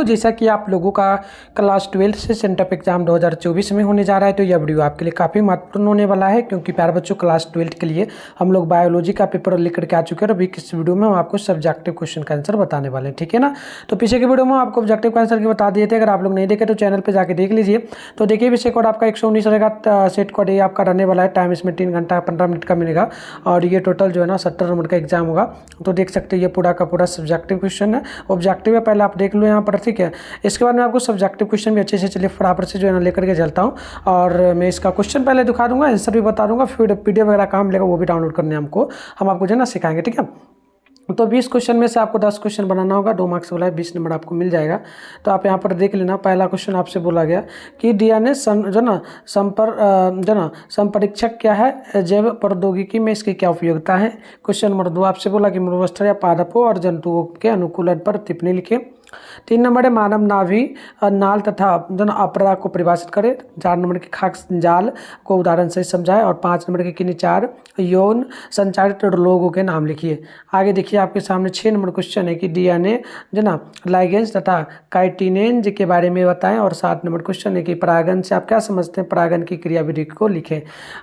जैसा कि आप लोगों का क्लास 12 से सेंटअप एग्जाम 2024 में होने जा रहा है, तो यह वीडियो आपके लिए काफ़ी महत्वपूर्ण होने वाला है, क्योंकि प्यारे बच्चों क्लास 12 के लिए हम लोग बायोलॉजी का पेपर लिख करके आ चुके हैं। और अभी इस वीडियो में हम आपको सब्जेक्टिव क्वेश्चन का आंसर बताने वाले हैं, ठीक है ना। तो पीछे के वीडियो में आपको ऑब्जेक्टिव का आंसर बता दिए थे, अगर आप लोग नहीं देखे तो चैनल पर जाकर देख लीजिए। तो देखिए विषय कोड आपका 119 रहेगा, सेट कोड ये आपका रहने वाला है। टाइम इसमें 3 घंटा 15 मिनट का मिलेगा और ये टोटल जो है ना 70 नंबर का एग्जाम होगा। तो देख सकते हैं ये पूरा का पूरा सब्जेक्टिव क्वेश्चन है, ऑब्जेक्टिव है, पहले आप देख लो यहाँ पर, ठीक है। इसके बाद मैं आपको सब्जेक्टिव क्वेश्चन भी अच्छे से चलिए फटाफट से जो है ना लेकर के चलता हूँ, और मैं इसका क्वेश्चन पहले दिखा दूंगा, आंसर भी बता दूंगा, फिर पीडीएफ वगैरह कहाँ मिलेगा वो भी डाउनलोड करने हम आपको जो है ना सिखाएंगे, ठीक है। तो 20 क्वेश्चन में से आपको 10 क्वेश्चन बनाना होगा, 2 मार्क्स वाला है, 20 नंबर आपको मिल जाएगा। तो आप यहाँ पर देख लेना, पहला क्वेश्चन आपसे बोला गया कि डीएनए जो ना संपरीक्षक क्या है, जैव प्रौद्योगिकी में इसकी क्या उपयोगिता है। क्वेश्चन नंबर 2 आपसे बोला कि मृगस्थल या पादपों और जंतुओं के अनुकूलन पर टिप्पणी लिखे। 3 नंबर है मानव नाभि नाल तथा अपरा को परिभाषित करें। 4 नंबर के खाक जाल को उदाहरण से समझाएं, और 5 नंबर के किन्हीं 4 यौन संचारित रोगों के नाम लिखिए। आगे देखिए आपके सामने 6 नंबर क्वेश्चन है कि डीएनए लाइगेंस तथा काइटिनेज के बारे में बताएं, और 7 नंबर क्वेश्चन है कि परागन से आप क्या समझते हैं, परागन की क्रियाविधि को लिखें।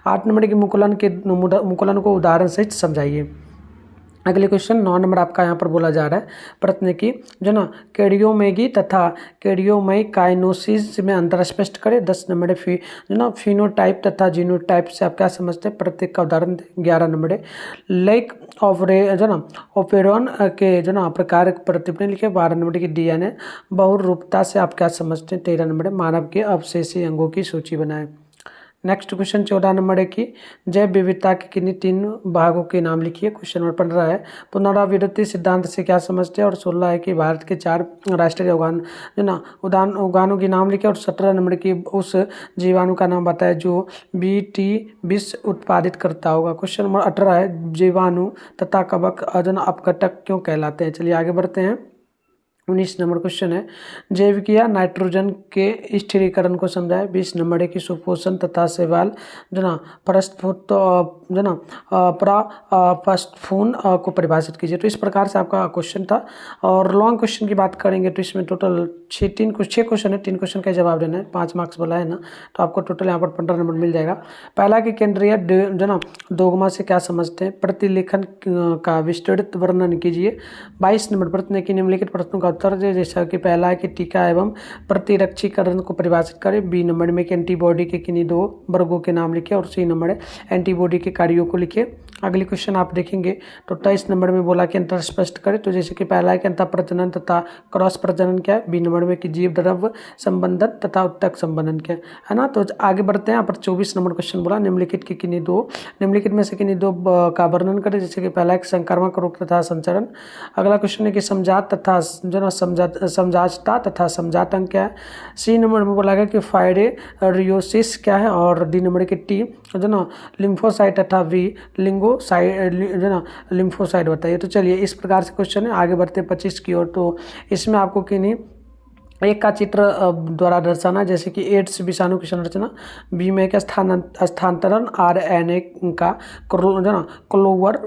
8 नंबर के मुकुलन को उदाहरण सहित समझाइए। अगले क्वेश्चन 9 नंबर आपका यहाँ पर बोला जा रहा है प्रश्न की कैरियोमेगी तथा कैरियोमाइकाइनोसिस में अंतर स्पष्ट करें। 10 नंबर है फिनोटाइप तथा जीनोटाइप से आप क्या समझते हैं, प्रत्येक का उदाहरण दें। 11 नंबर है लेक ओपेरॉन के प्रकार पर टिप्पणी लिखे। 12 नंबर की डीएनए बहुरूपता से आप क्या समझते हैं। 13 नंबर है मानव के अवशेषी अंगों की सूची बनाएं। नेक्स्ट क्वेश्चन 14 नंबर है कि जैव विविधता के किन्हीं 3 भागों के नाम लिखिए। क्वेश्चन नंबर 15 है पुनरावृत्ति सिद्धांत से क्या समझते हैं, और 16 है कि भारत के 4 राष्ट्रीय उद्यानों के नाम लिखे। और 17 नंबर की उस जीवाणु का नाम बताए जो बीटी विष उत्पादित करता होगा। क्वेश्चन नंबर 18 है जीवाणु तथा कवक अपघटक क्यों कहलाते हैं। चलिए आगे बढ़ते हैं। 19 नंबर क्वेश्चन है जैविक या नाइट्रोजन के स्थिरीकरण को समझाए। 20 नंबर है कि सुपोषण तथा शैवाल पराफस्फून को परिभाषित कीजिए। तो इस प्रकार से आपका क्वेश्चन था। और लॉन्ग क्वेश्चन की बात करेंगे तो इसमें टोटल 6 क्वेश्चन है, 3 क्वेश्चन का जवाब देना है, 5 मार्क्स वाला है ना, तो आपको टोटल यहाँ पर 15 नंबर मिल जाएगा। पहला कि केंद्रीय दोगमा से क्या समझते हैं, प्रतिलेखन का विस्तृत वर्णन कीजिए। 22 नंबर प्रश्न है कि निम्नलिखित प्रश्नों का उत्तर दे, जैसा कि पहला है कि टीका एवं प्रतिरक्षीकरण को परिभाषित करें। बी नंबर में कि एंटीबॉडी के किन्हीं 2 वर्गों के नाम लिखे। और सी नंबर है एंटीबॉडी के कार्यों को लिखे। अगले क्वेश्चन आप देखेंगे तो 23 नंबर में बोला कि अंतर स्पष्ट करें। तो जैसे कि पहला है कि अंतर प्रजनन तथा क्रॉस प्रजनन क्या है। बी नंबर में कि जीव द्रव्य संबंधन तथा उत्तक संबंधन क्या है ना। तो आगे बढ़ते हैं। यहाँ पर 24 नंबर क्वेश्चन बोला निम्नलिखित में से किन्हीं 2 का वर्णन करें। जैसे कि पहला है संक्रामक रोग तथा संचरण। अगला क्वेश्चन है कि समजात तथा समजातता तथा समजातंक क्या है। सी नंबर में बोला गया कि फाइडेरियोसिस क्या है। और डी नंबर के टी लिम्फोसाइट तथा वी लिम्फोसाइट बताइए। तो चलिए इस प्रकार से क्वेश्चन है। आगे बढ़ते हैं 25 की ओर। तो इसमें आपको किन्हीं एक का चित्र द्वारा दर्शाना, जैसे कि एड्स विषाणु की संरचना। बी में का स्थानांतरण आरएनए का क्लोवर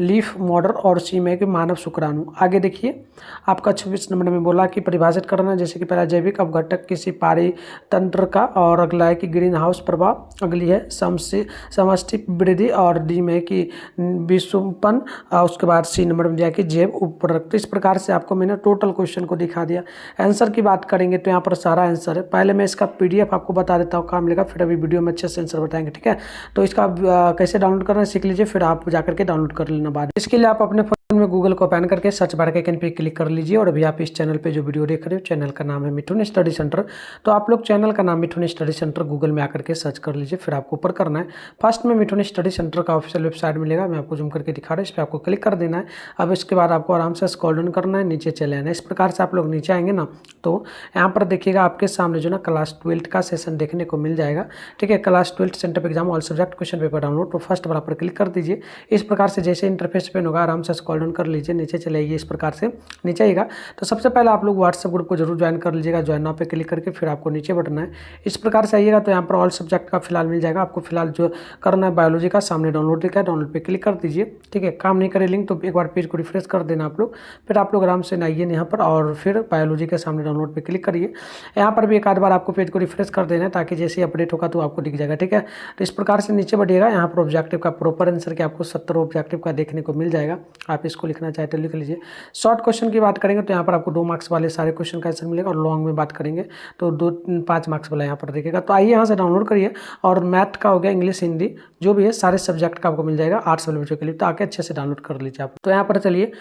लीफ मॉडल। और सी में कि मानव शुक्राणु। आगे देखिए आपका 26 नंबर में बोला कि परिभाषित करना, जैसे कि पहला जैविक अपघटक किसी पारितंत्र का। और अगला है कि ग्रीन हाउस प्रभाव। अगली है समष्टि वृद्धि। और डी में कि विषुपन। उसके बाद सी नंबर में दिया कि जैव उपरक्त। इस प्रकार से आपको मैंने टोटल क्वेश्चन को दिखा दिया। आंसर की बात करेंगे तो यहाँ पर सारा आंसर है। पहले मैं इसका पीडीएफ आपको बता देता हूँ, काम मिलेगा, फिर अभी वीडियो में अच्छे से आंसर बताएंगे, ठीक है। तो इसका कैसे डाउनलोड करना है सीख लीजिए, फिर आप जाकर के डाउनलोड कर लेना बाद। इसके लिए आप अपने फोन में गूगल को ओपन करके सर्च बार के आइकन पे क्लिक कर लीजिए। और अभी आप इस चैनल पे जो वीडियो देख रहे हो, चैनल का नाम है मिठुन स्टडी सेंटर। तो आप लोग चैनल का नाम मिठुन स्टडी सेंटर गूगल में आकर के सर्च कर लीजिए। फिर आपको ऊपर करना है, फर्स्ट में मिठुन स्टडी सेंटर का ऑफिशियल वेबसाइट मिलेगा, मैं आपको जूम करके दिखा रहा हूँ, इस पर आपको क्लिक कर देना है। अब इसके बाद आपको आराम से स्क्रॉल डाउन करना है, नीचे चले आना है। इस प्रकार से आप लोग नीचे आएंगे ना, तो यहाँ पर देखिएगा आपके सामने जो ना क्लास 12 का सेशन देखने को मिल जाएगा, ठीक है। Class 12 sent up exam all subject question paper download. तो फर्स्ट बार पर क्लिक कर दीजिए। इस प्रकार से जैसे इंटरफेस पे होगा, आराम से स्क्रॉल डाउन कर लीजिए, नीचे चले आइए, इस प्रकार से नीचे आइएगा तो सबसे पहले आप लोग व्हाट्सएप ग्रुप को जरूर ज्वाइन कर लीजिएगा। ज्वाइन नाउ पे क्लिक करके फिर आपको नीचे बढ़ना है, इस प्रकार से आइएगा तो यहाँ पर ऑल सब्जेक्ट का फिलहाल मिल जाएगा। आपको फिलहाल जो करना है बायोलॉजी का सामने डाउनलोड दिखा है, डाउनलोड पे क्लिक कर दीजिए। ठीक है, काम नहीं करे लिंक तो एक बार पेज को रिफ्रेश कर देना आप लोग, फिर आप लोग आराम से आइए यहाँ पर और फिर बायोलॉजी के सामने डाउनलोड पे क्लिक करिए। यहाँ पर भी एक आध बार आपको पेज को रिफ्रेश कर देना है ताकि जैसे ही अपडेट होगा तो आपको दिख जाएगा। ठीक है, तो इस प्रकार से नीचे बढ़िएगा, यहाँ पर ऑब्जेक्टिव का प्रॉपर आंसर के आपको 70 ऑब्जेक्टिव का देखने को मिल जाएगा। आप इसको लिखना चाहे तो लिख लीजिए। शॉर्ट क्वेश्चन की बात करेंगे तो यहाँ पर आपको 2 मार्क्स वाले सारे क्वेश्चन का आंसर मिलेगा और लॉन्ग में बात करेंगे तो 5 मार्क्स वाला यहाँ पर देखिएगा। तो आइए यहाँ से डाउनलोड करिए और मैथ का हो गया, इंग्लिश, हिंदी जो भी है सारे सब्जेक्ट का आपको मिल जाएगा आर्ट्स वाले बच्चों के लिए, तो आके अच्छे से डाउनलोड कर लीजिए आप। तो यहाँ पर चलिए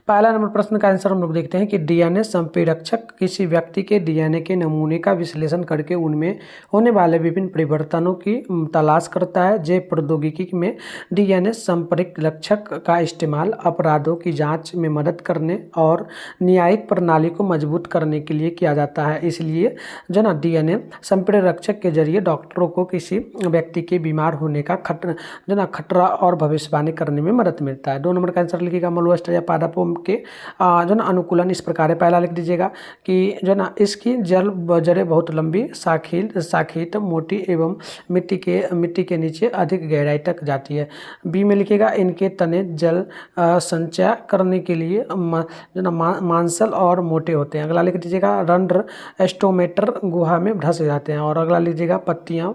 पहला नंबर प्रश्न का आंसर हम लोग देखते हैं कि डीएनए संप्रेरक्षक किसी व्यक्ति के डीएनए के नमूने का विश्लेषण करके उनमें होने वाले विभिन्न परिवर्तनों की तलाश करता है। जैव प्रौद्योगिकी में डीएनए संप्रेरक्षक का इस्तेमाल अपराधों की जांच में मदद करने और न्यायिक प्रणाली को मजबूत करने के लिए किया जाता है। इसलिए जो ना डीएनए संप्रेरक्षक के जरिए डॉक्टरों को किसी व्यक्ति के बीमार होने का खतरा और भविष्यवाणी करने में मदद मिलता है। 2 नंबर का आंसर लिखिएगा मलुस्टर या पादपों के जो ना अनुकूलन इस प्रकार है। पहला लिख दीजिएगा कि जो ना इसकी जड़ें बहुत लंबी, शाखित, मोटी एवं मिट्टी के नीचे अधिक गहराई तक जाती है। बी में लिखिएगा इनके तने जल संचय करने के लिए जो ना मांसल और मोटे होते हैं। अगला लिख दीजिएगा रंध्र स्टोमेटर गुहा में धंस जाते हैं। और अगला लीजिएगा पत्तियां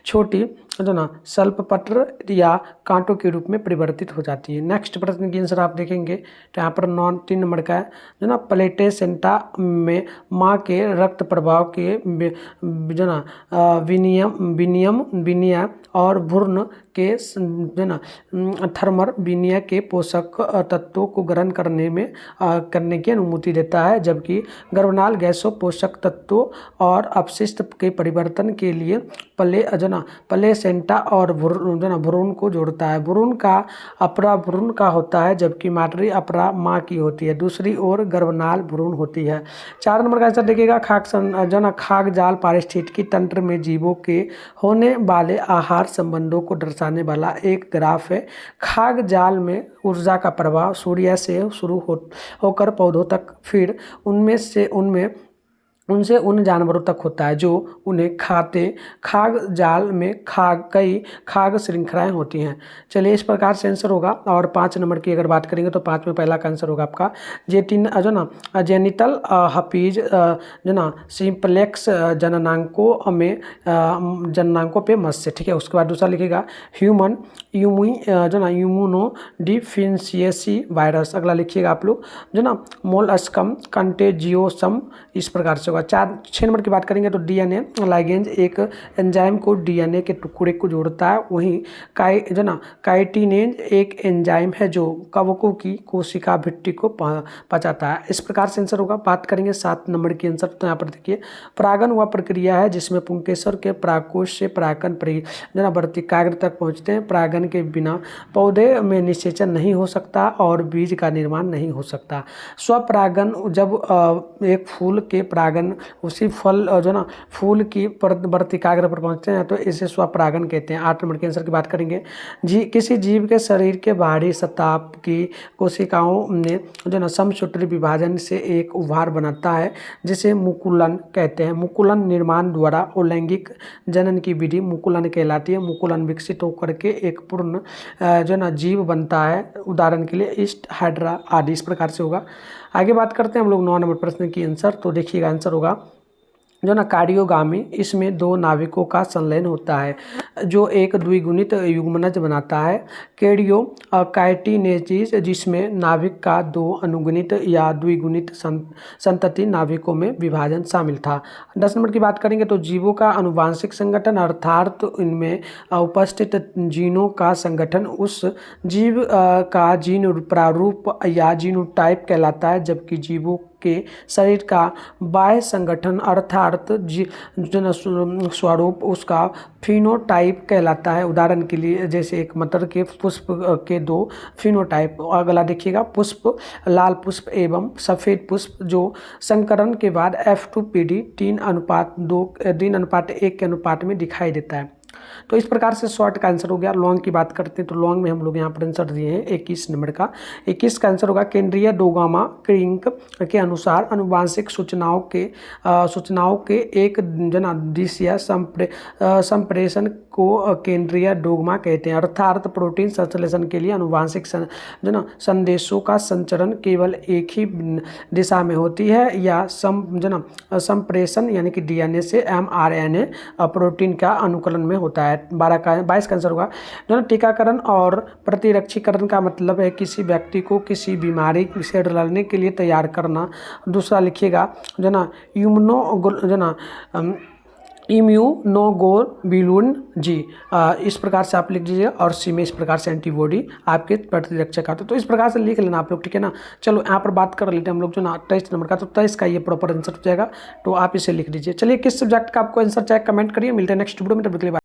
छोटी जो ना सल्पपत्र या कांटों के रूप में परिवर्तित हो जाती है। नेक्स्ट प्रश्न की आंसर आप देखेंगे तो यहाँ पर 3 नंबर का है जो ना प्लेटेसेंटा में माँ के रक्त प्रवाह के जो ना विनियम और भ्रूण के जो ना थर्मल विनियम के पोषक तत्वों को ग्रहण करने की अनुमति देता है, जबकि गर्भनाल गैसों पोषक तत्वों और अपशिष्ट के परिवर्तन के लिए प्लेसेंटा और भ्रूण को जोड़ता है। भ्रूण का अपरा भ्रूण का होता है जबकि मातृ अपरा माँ की होती है, दूसरी ओर गर्भनाल भ्रूण होती है। 4 नंबर का आंसर देखिएगा खाग जाल पारिस्थितिकी तंत्र में जीवों के होने वाले आहार संबंधों को दर्शाने वाला एक ग्राफ है। खाग जाल में ऊर्जा का प्रवाह सूर्य से शुरू होकर पौधों तक, फिर उनसे उन जानवरों तक होता है जो उन्हें खाते। खाग जाल में कई खाग श्रृंखलाएं होती हैं। चलिए इस प्रकार से आंसर होगा। और 5 नंबर की अगर बात करेंगे तो 5 में पहला का आंसर होगा आपका जेनिटल हपीज जो ना सिंप्लेक्स जननांकों पे मत्स्य। ठीक है, उसके बाद दूसरा लिखेगा इम्यूनो डिफिशियंसी वायरस। अगला लिखिएगा आप लोग जो ना मोलस्कम कंटेजियोसम, इस प्रकार से होगा। 6 नंबर की बात करेंगे तो डीएनए लाइगेंज एक एंजाइम को डीएनए के टुकड़े को जोड़ता है। वहीं काइटिनेज एक एंजाइम है जो कवकों की कोशिका भित्ति को पचाता है। इस प्रकार से आंसर होगा। बात करेंगे 7 नंबर की आंसर, तो यहाँ पर देखिए परागन वह प्रक्रिया है जिसमें पुंकेसर के परागकोश से परागन वर्तिकाग्र तक पहुँचते हैं। परागन के बिना पौधे में निषेचन नहीं हो सकता और बीज का निर्माण नहीं हो सकता। स्वपरागन जब एक फूल के परागन उसी फल फूल की वर्तिकाग्र पर पहुंचते हैं तो इसे स्वपरागन कहते हैं। 8 नंबर के आंसर की बात करेंगे किसी जीव के शरीर के बाहरी सतह की कोशिकाओं ने समसूत्री विभाजन से एक उभार बनाता है जिसे मुकुलन कहते हैं। मुकुलन निर्माण द्वारा अलैंगिक जनन की विधि मुकुलन कहलाती है। मुकुलन विकसित होकर के एक पूर्ण जीव बनता है, उदाहरण के लिए ईस्ट, हाइड्रा आदि। इस प्रकार से होगा। आगे बात करते हैं हम लोग 9 नंबर प्रश्न की आंसर, तो देखिएगा आंसर होगा कार्डियोगामी। इसमें 2 नाविकों का संलयन होता है जो एक द्विगुणित युग्मनज बनाता है। कैटिनेजिस जिसमें नाविक का 2 अनुगुणित या द्विगुणित संतति नाविकों में विभाजन शामिल था। 10 नंबर की बात करेंगे तो जीवों का अनुवांशिक संगठन अर्थात इनमें उपस्थित जीनों का संगठन उस जीव का जीन प्रारूप या जीनोटाइप कहलाता है, जबकि जीवों के शरीर का बाह्य संगठन अर्थात स्वरूप उसका फिनोटाइप कहलाता है। उदाहरण के लिए जैसे एक मटर के पुष्प के 2 फिनोटाइप। अगला देखिएगा पुष्प, लाल पुष्प एवं सफ़ेद पुष्प जो संकरण के बाद F2PD 3:1 के अनुपात में दिखाई देता है। तो इस प्रकार से शॉर्ट का आंसर हो गया। लॉन्ग की बात करते हैं तो लॉन्ग में हम लोग यहाँ पर आंसर दिए हैं 21 नंबर का। 21 का आंसर होगा केंद्रीय डोगामा क्रिंक के अनुसार आनुवांशिक सूचनाओं के एक जनादेशीय संप्रेषण को केंद्रीय डोगमा कहते हैं। अर्थात प्रोटीन संश्लेषण के लिए आनुवांशिक संदेशों का संचरण केवल एक ही दिशा में होती है या संप्रेषण यानी कि डीएनए से एमआरएनए प्रोटीन का अनुकूलन में होता है। 22 का आंसर होगा टीकाकरण और प्रतिरक्षीकरण का मतलब है किसी व्यक्ति को किसी बीमारी से लड़ने के लिए तैयार करना। दूसरा लिखिएगा इम्यूनोग्लोबुलिन जी, इस प्रकार से आप लिख दीजिए और सी में इस प्रकार से एंटीबॉडी आपके प्रतिरक्षक आते। तो इस प्रकार से लिख लेना आप लोग, ठीक है ना। चलो यहाँ पर बात कर लेते हैं हम लोग 23 नंबर का। तो 23 का ये प्रॉपर आंसर हो जाएगा, तो आप इसे लिख दीजिए। चलिए किस सब्जेक्ट का आपको आंसर चाहिए कमेंट करिए। मिलते हैं नेक्स्ट वीडियो में, तब तक के लिए बाय।